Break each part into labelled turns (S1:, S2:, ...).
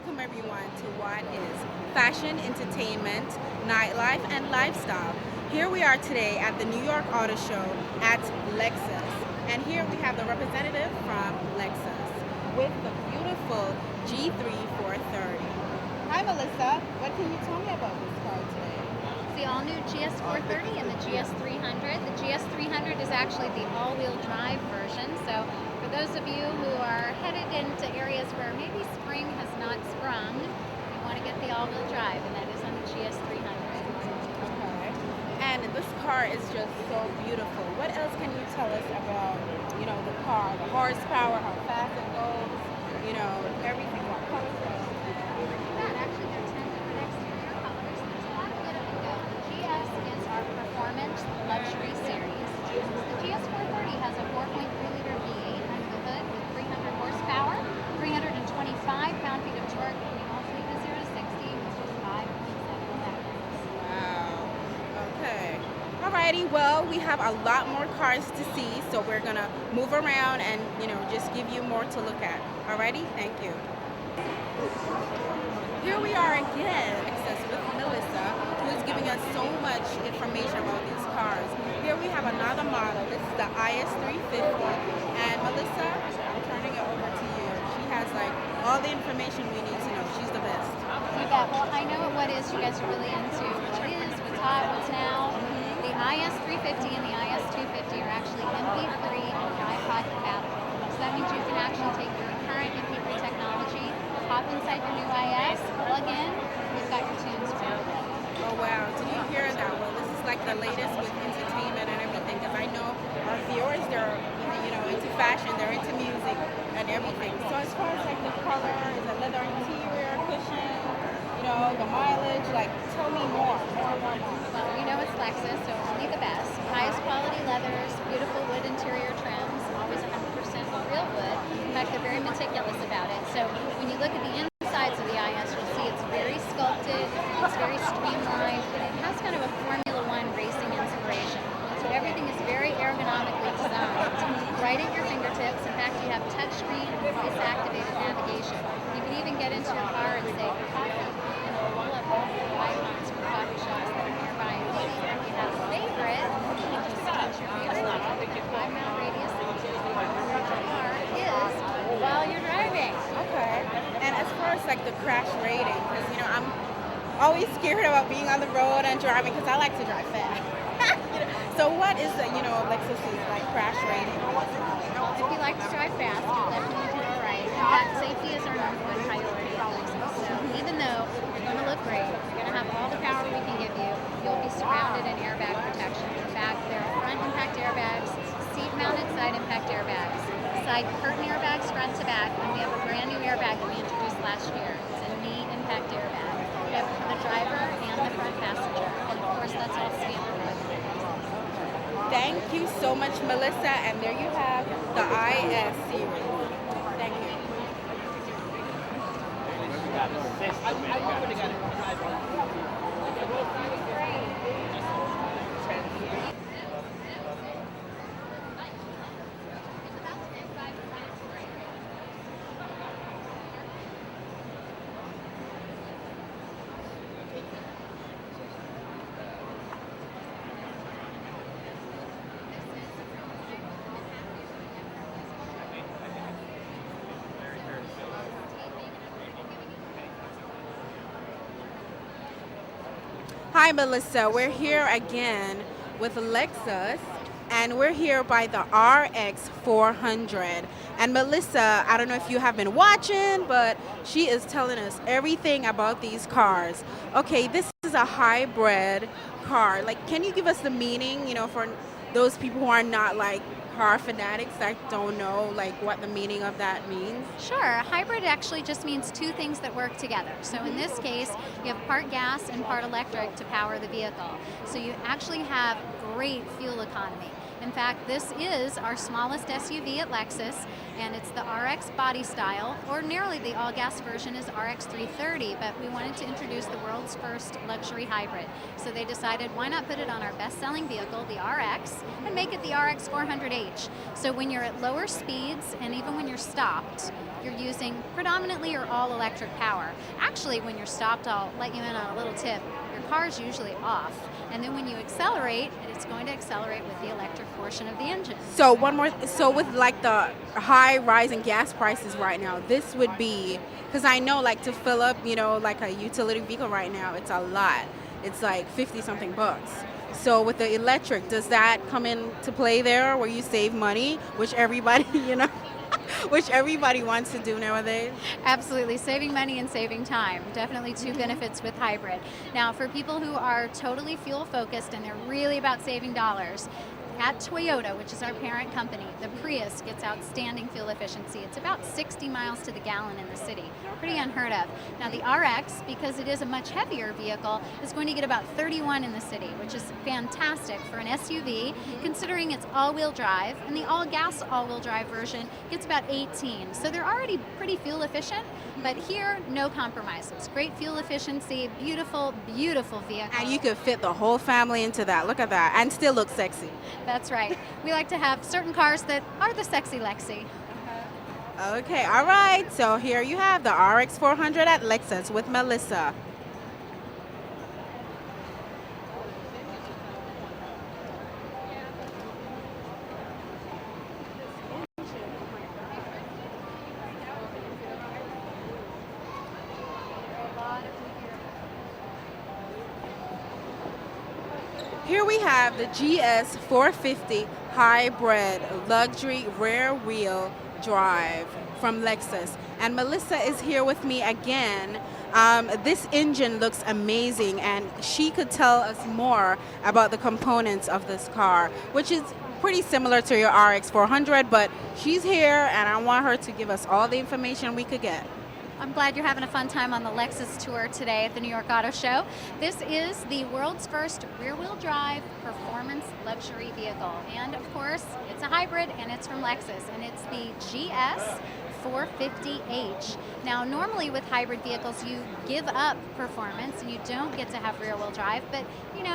S1: welcome everyone to what is fashion, entertainment, nightlife, and lifestyle. Here we are today at the New York Auto Show at Lexus. And here we have the representative from Lexus with the beautiful G3 430. Hi Melissa, what can you tell me about this car today?
S2: The all-new GS430 and the GS300. The GS300 is actually the all-wheel drive version. So for those of you who are headed into areas where maybe spring has not sprung, you want to get the all-wheel drive, and that is on the GS300.
S1: Okay. And this car is just so beautiful. What else can you tell us about, the car, the horsepower, how fast it goes, everything, what colors it is?
S2: That actually there are 10 different exterior colors. There's a lot of good of it go. The GS is our performance luxury series. The GS430 has a 4.3-liter V8 under the hood with 300 horsepower, 325 pound-feet of torque, and we also leave a 0 to 60 with just 5.7 seconds.
S1: Wow. Okay. Alrighty. Well, we have a lot more cars to see, so we're gonna move around and just give you more to look at. Alrighty. Thank you. Here we are again, Access with Melissa, who is giving us so much information about these cars. Here we have another model. This is the IS350, and Melissa, I'm turning it over to you. She has all the information we need to know. She's the best.
S2: You bet. Well, I know what is you guys are really into. What is, what's hot, what's now. The IS350 and the IS250 are actually MP3 and iPod compatible. So that means you can actually take your current MP3 technology, hop inside your new IS, plug in, you've got your tunes for it.
S1: Oh wow, did you hear that? Well, this is the latest with entertainment and everything, because I know our viewers, they're into fashion, they're into music and everything. So as far as the color, is it leather interior, cushion, the mileage, tell me more.
S2: Well, it's Lexus, so only the best. Highest quality leathers, beautiful wood interior trims, always 100% real wood. In fact, they're very meticulous about it. So when you look at the insides of the IS, you'll see it's very sculpted, it's very streamlined, and it has kind of a Formula One racing inspiration. So everything is very ergonomically designed, right at your fingertips. In fact, you have touchscreen and voice-activated navigation. You can even get into your car and say coffee, and it'll pull up all the icons for coffee shops that are nearby. Maybe if you have a favorite, you can just touch your favorite, 5-mile radius of where your car is while you're driving.
S1: Okay. And as far as the crash rating, because I'm always scared about being on the road and driving because I like to drive fast. So what is the Lexus's crash rating?
S2: If you like to drive fast, you'll definitely do it right. In fact, safety is our number one priority at Lexus. So even though you're going to look great, you're going to have all the power we can give you, you'll be surrounded in airbag protection. In fact, there are front impact airbags, seat-mounted side impact airbags, side curtain airbags front to back, and we have a brand new airbag that we introduced last year. It's a knee impact airbag. We have the driver and the front passenger, and of course that's all standard.
S1: Thank you so much, Melissa, and there you have the IS series. Thank you. Hi, Melissa. We're here again with Lexus, and we're here by the RX 400. And Melissa, I don't know if you have been watching, but she is telling us everything about these cars. Okay, this is a hybrid car. Can you give us the meaning, for those people who are not car fanatics that don't know what the meaning of that means?
S2: Sure. Hybrid actually just means two things that work together. So in this case, you have part gas and part electric to power the vehicle. So you actually have great fuel economy. In fact, this is our smallest SUV at Lexus, and it's the RX body style. Ordinarily, the all-gas version is RX 330, but we wanted to introduce the world's first luxury hybrid. So they decided, why not put it on our best-selling vehicle, the RX, and make it the RX 400h. So when you're at lower speeds, and even when you're stopped, you're using predominantly or all electric power. Actually, when you're stopped, I'll let you in on a little tip. Your car's usually off, and then when you accelerate, it's going to accelerate with the electric portion of the engine.
S1: So so with like the high rising gas prices right now, this would be, because I know like to fill up, like a utility vehicle right now, it's a lot. It's like 50 something bucks. So with the electric, does that come into play there where you save money, which everybody, which everybody wants to do nowadays?
S2: Absolutely, saving money and saving time. Definitely two benefits with hybrid. Now, for people who are totally fuel focused and they're really about saving dollars, at Toyota, which is our parent company, the Prius gets outstanding fuel efficiency. It's about 60 miles to the gallon in the city. Pretty unheard of. Now the RX, because it is a much heavier vehicle, is going to get about 31 in the city, which is fantastic for an SUV, considering it's all-wheel drive, and the all-gas all-wheel drive version gets about 18. So they're already pretty fuel efficient, but here, no compromises. Great fuel efficiency, beautiful, beautiful vehicle.
S1: And you could fit the whole family into that. Look at that. And still look sexy.
S2: That's right. We like to have certain cars that are the sexy Lexi.
S1: Okay, all right. So here you have the RX 400 at Lexus with Melissa. Here we have the GS 450 hybrid luxury rear wheel drive from Lexus. And Melissa is here with me again. This engine looks amazing, and she could tell us more about the components of this car, which is pretty similar to your RX 400, but she's here and I want her to give us all the information we could get.
S2: I'm glad you're having a fun time on the Lexus tour today at the New York Auto Show. This is the world's first rear-wheel drive performance luxury vehicle. And of course, it's a hybrid and it's from Lexus, and it's the GS 450h. Now, normally with hybrid vehicles, you give up performance and you don't get to have rear-wheel drive, but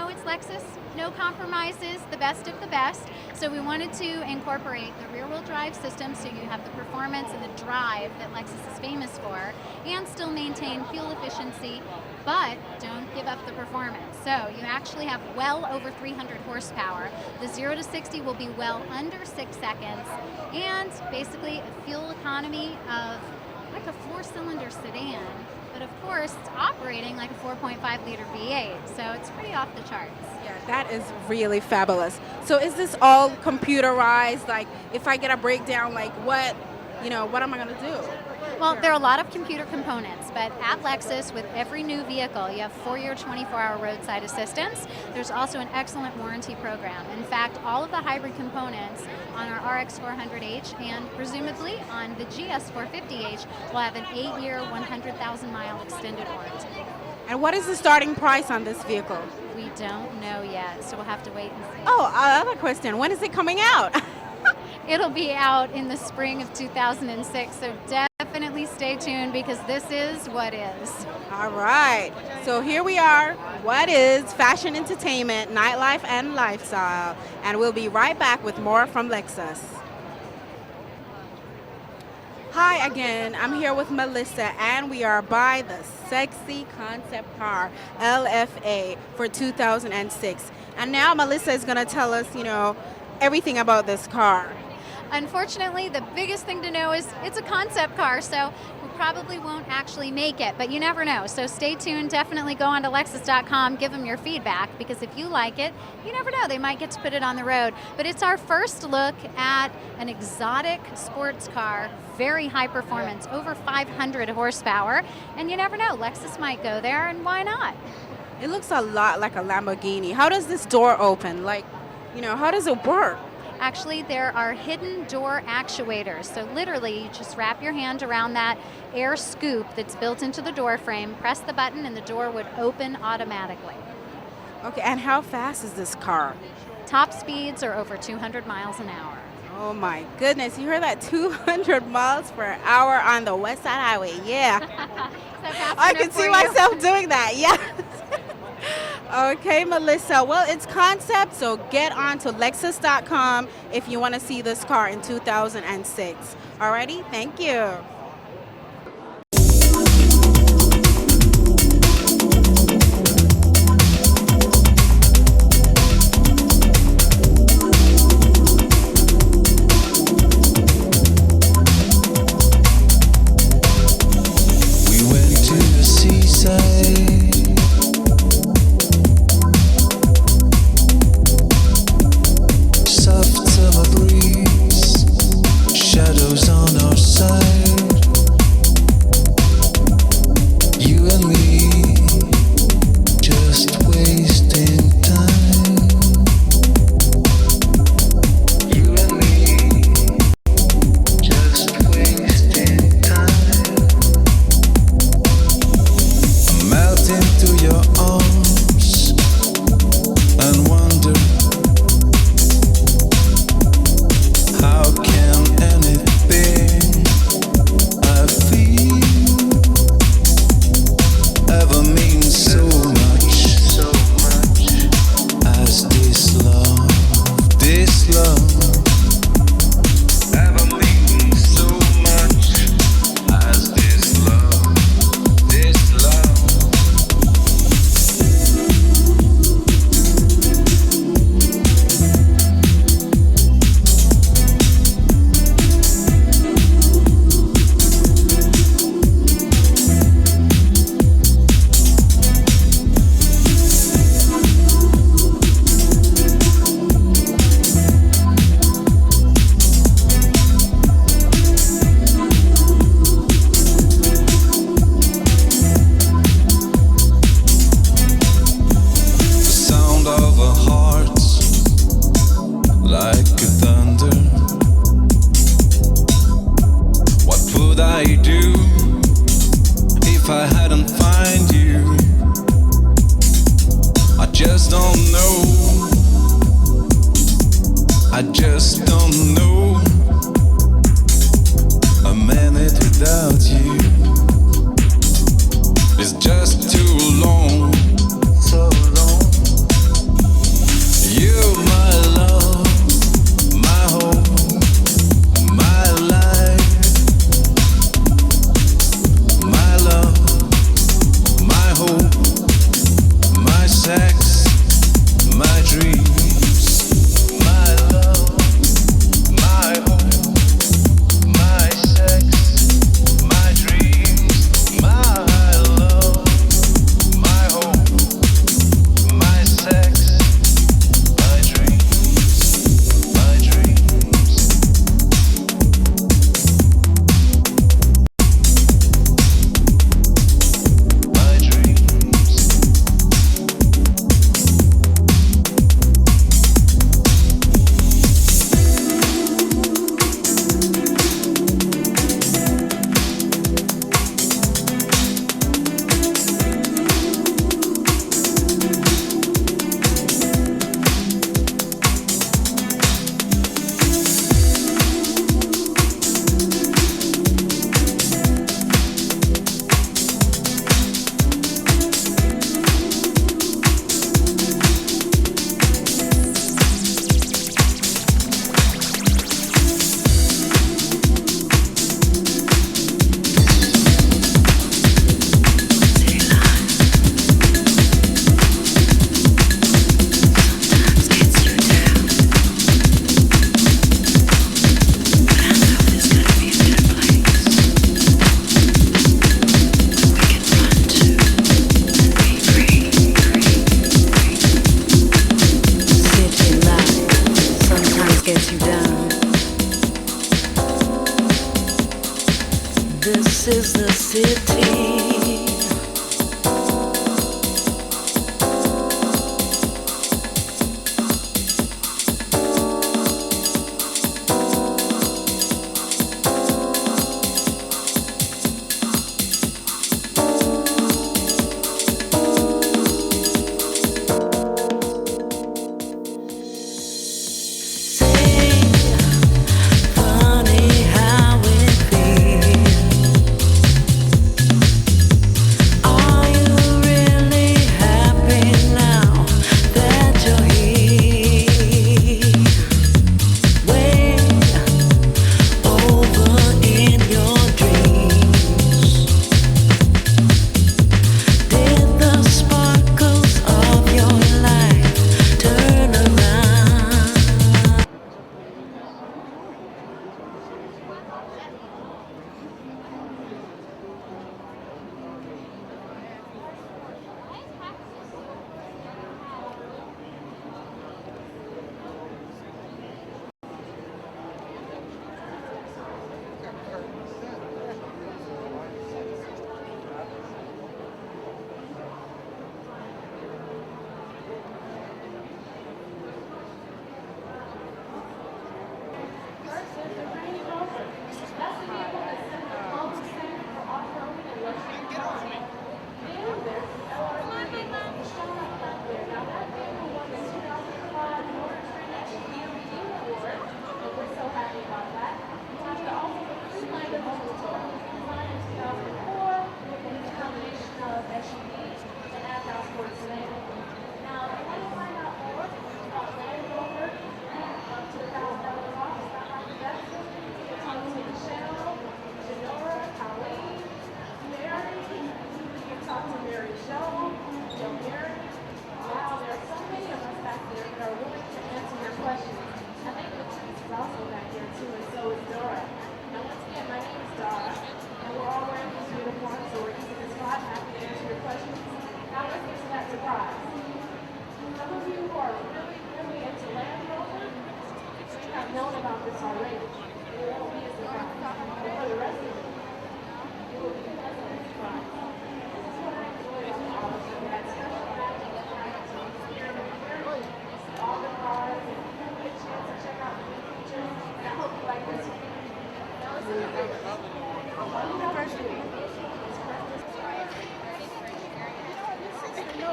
S2: it's Lexus, no compromises, the best of the best. So we wanted to incorporate the rear-wheel drive system so you have the performance and the drive that Lexus is famous for, and still maintain fuel efficiency, but don't give up the performance. So you actually have well over 300 horsepower. The 0 to 60 will be well under 6 seconds, and basically a fuel economy of like a 4-cylinder sedan, but of course it's operating like a 4.5 liter V8, so it's pretty off the charts.
S1: Yeah, that is really fabulous. So is this all computerized? Like if I get a breakdown, like what am I gonna do?
S2: Well, there are a lot of computer components, but at Lexus, with every new vehicle, you have 4-year, 24-hour roadside assistance. There's also an excellent warranty program. In fact, all of the hybrid components on our RX 400h and presumably on the GS 450h will have an 8-year, 100,000-mile extended warranty.
S1: And what is the starting price on this vehicle?
S2: We don't know yet, so we'll have to wait and see.
S1: Oh, another question. When is it coming out?
S2: It'll be out in the spring of 2006, so definitely stay tuned because this is what is.
S1: All right. So here we are. What is fashion, entertainment, nightlife, and lifestyle? And we'll be right back with more from Lexus. Hi again. I'm here with Melissa, and we are by the sexy concept car LFA for 2006. And now Melissa is going to tell us, everything about this car.
S2: Unfortunately, the biggest thing to know is it's a concept car, so we probably won't actually make it, but you never know. So stay tuned. Definitely go on to Lexus.com, give them your feedback, because if you like it, you never know. They might get to put it on the road. But it's our first look at an exotic sports car, very high performance, over 500 horsepower, and you never know. Lexus might go there, and why not?
S1: It looks a lot like a Lamborghini. How does this door open? How does it work?
S2: Actually, there are hidden door actuators. So literally, you just wrap your hand around that air scoop that's built into the door frame, press the button, and the door would open automatically.
S1: Okay, and how fast is this car?
S2: Top speeds are over 200 miles an hour.
S1: Oh my goodness, you heard that? 200 miles per hour on the West Side Highway. Yeah.
S2: Is that fast
S1: I
S2: enough
S1: can
S2: for
S1: see
S2: you?
S1: myself doing that. Yeah. Okay, Melissa. Well, it's concept, so get on to Lexus.com if you want to see this car in 2006. Alrighty, thank you.
S3: We went to the seaside. Soft summer breeze, shadows on our side. You and me, just wasting time. You and me, just wasting time. Melt into your arms and wonder, how can anything I feel ever mean so much as this love? This love ever mean so much as this love? This love. The sound of a heart like a thunder. What would I do if I hadn't find you? I just don't know. I just don't know. A minute without you is just too long. So long. You, my love, my home, my life, my love, my hope, my sex, my dreams, my love, my hope, my sex, my dreams, my love, my hope, my sex, my dreams, my dreams. My dreams.
S4: City life sometimes gets you down. This is the city.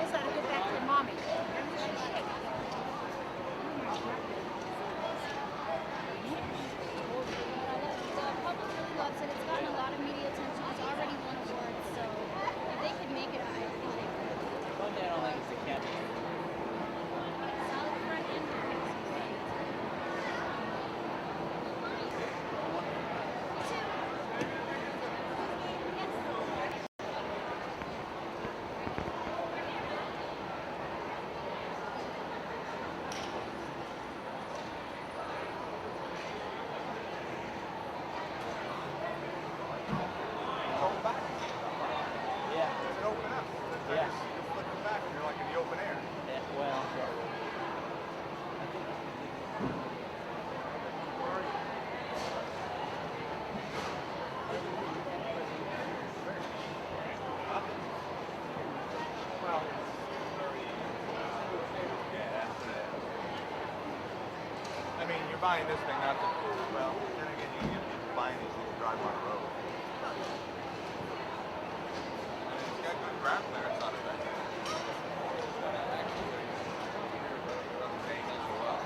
S5: knows how to get back to mommy.
S2: The public really loves it. It's gotten a lot of media attention. It's already won awards, so if they could make it, I think they could.
S6: One day I don't think it's a cat.
S2: Solid front and rear.
S6: Yeah.
S7: It open up.
S6: Yeah.
S7: You're flipping back and you're like in the open air.
S6: Yeah. Well.
S7: Well, it's very, yeah, that's it. I mean, you're buying this thing not to, well, then again, you're buying these things to drive on the road. I mean, it's got good ground there, it's not bad. Actually, it doesn't pay so well.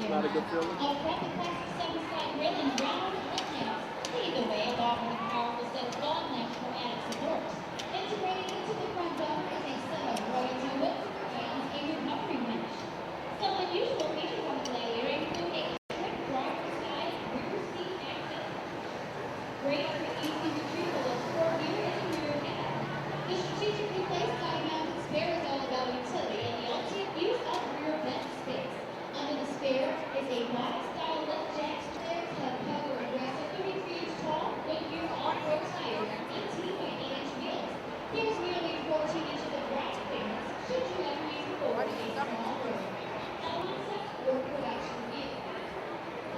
S6: Not a good feeling.
S8: A rapid classic 7-side grill and brown footnails lead the way along with a powerful set of long length for added support. Integrated into the front bumper is a set of royalty whips and a recovery winch. Some unusual features on the Gladiator include a quick driver's side rear seat access, great for easy retrieval of sport gear and rear cab. The strategically placed side-mounted spare is all about utility and the ultimate use of rear vent space. Under the spare is a wide-style lift jack. Spares have cover aggressive 33-inch tall, Goodyear off-road tires and 18.8-inch wheels. Here's nearly 14 inches of ground clearance should you ever use the board in a small room. A one-step work production vehicle.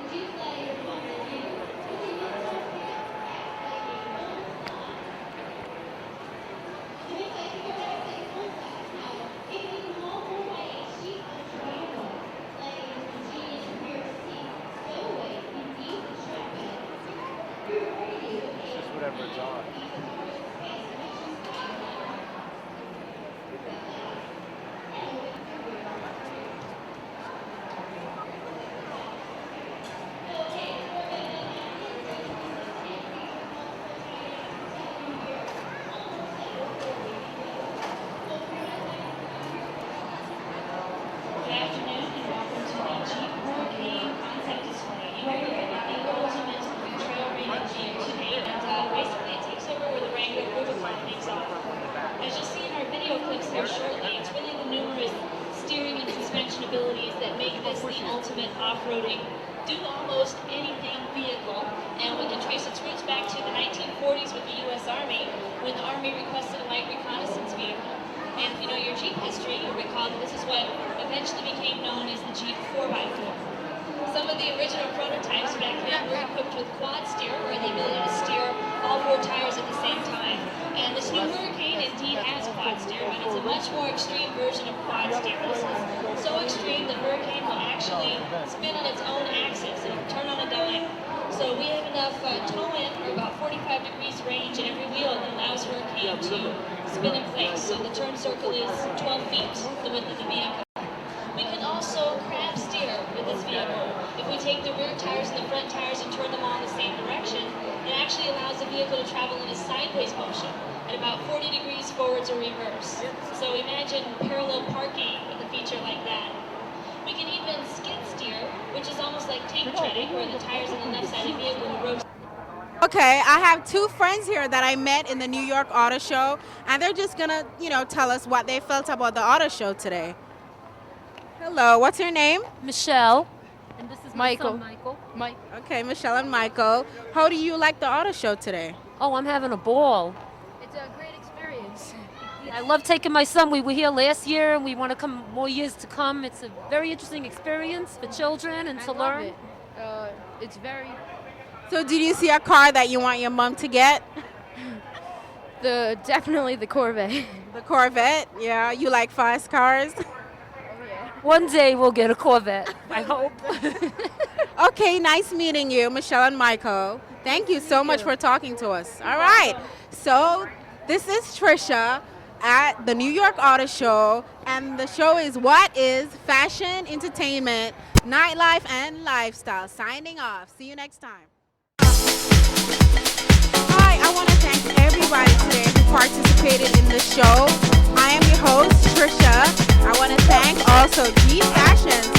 S8: The Jeep Gladiator comes in here with a uniform cab acts like a full-size. To make like your house a full-size house, it can be hauled over by a sheet of drywall. Gladiator's ingenious rear seat stowaway can easily strap in. You're ready with a
S6: Just whatever it's on.
S8: Good afternoon and welcome to the Jeep Hurricane concept display. You are here at the ultimate trail rated GM2 and basically it takes over where the Wrangler Rubicon leaves off. As you'll see in our video clips here shortly, it's really the numerous steering and suspension abilities that make this the ultimate off-roading, do almost anything vehicle. And we can trace its roots back to the 1940s with the U.S. Army, when the Army requested a light reconnaissance vehicle. And if you know your Jeep history, you'll recall that this is what eventually became known as the Jeep 4x4. Some of the original prototypes back then were equipped with quad steer, or the ability to steer all four tires at the same time. And this new Hurricane indeed has quad steer, but it's a much more extreme version of quad steer. This is so extreme the Hurricane will actually spin on its own axis and turn on a dime. So we have enough toe-in, or about 45 degrees range in every wheel that allows Hurricane to spin in place. So the turn circle is 12 feet, the width of the vehicle. We can also crab steer with this vehicle. If we take the rear tires and the front tires and turn them all in the same direction, it actually allows the vehicle to travel in a sideways motion at about 40 degrees forwards or reverse. So imagine parallel parking with a feature like that. We We can even skid steer, which is almost like tank treading, where the tires on the left side of the vehicle will rotate.
S1: Okay, I have two friends here that I met in the New York Auto Show, and they're just gonna, tell us what they felt about the auto show today. Hello, what's your name?
S5: Michelle. And this is
S9: Michael.
S5: Michael. Mike.
S1: Okay, Michelle and Michael. How do you like the auto show today?
S5: Oh, I'm having a ball.
S9: It's a great experience.
S5: I love taking my son. We were here last year, and we want to come more years to come. It's a very interesting experience for children and to learn.
S9: It. It's very
S1: So did you see a car that you want your mom to get?
S9: definitely the Corvette.
S1: The Corvette? Yeah, you like fast cars?
S5: One day we'll get a Corvette, I hope.
S1: Okay, nice meeting you, Michelle and Michael. Thank you so much for talking to us. All right, so this is Tricia at the New York Auto Show, and the show is What is Fashion, Entertainment, Nightlife, and Lifestyle. Signing off. See you next time. Hi, I want to thank everybody today who participated in the show. I am your host, Tricia. I want to thank also G Fashion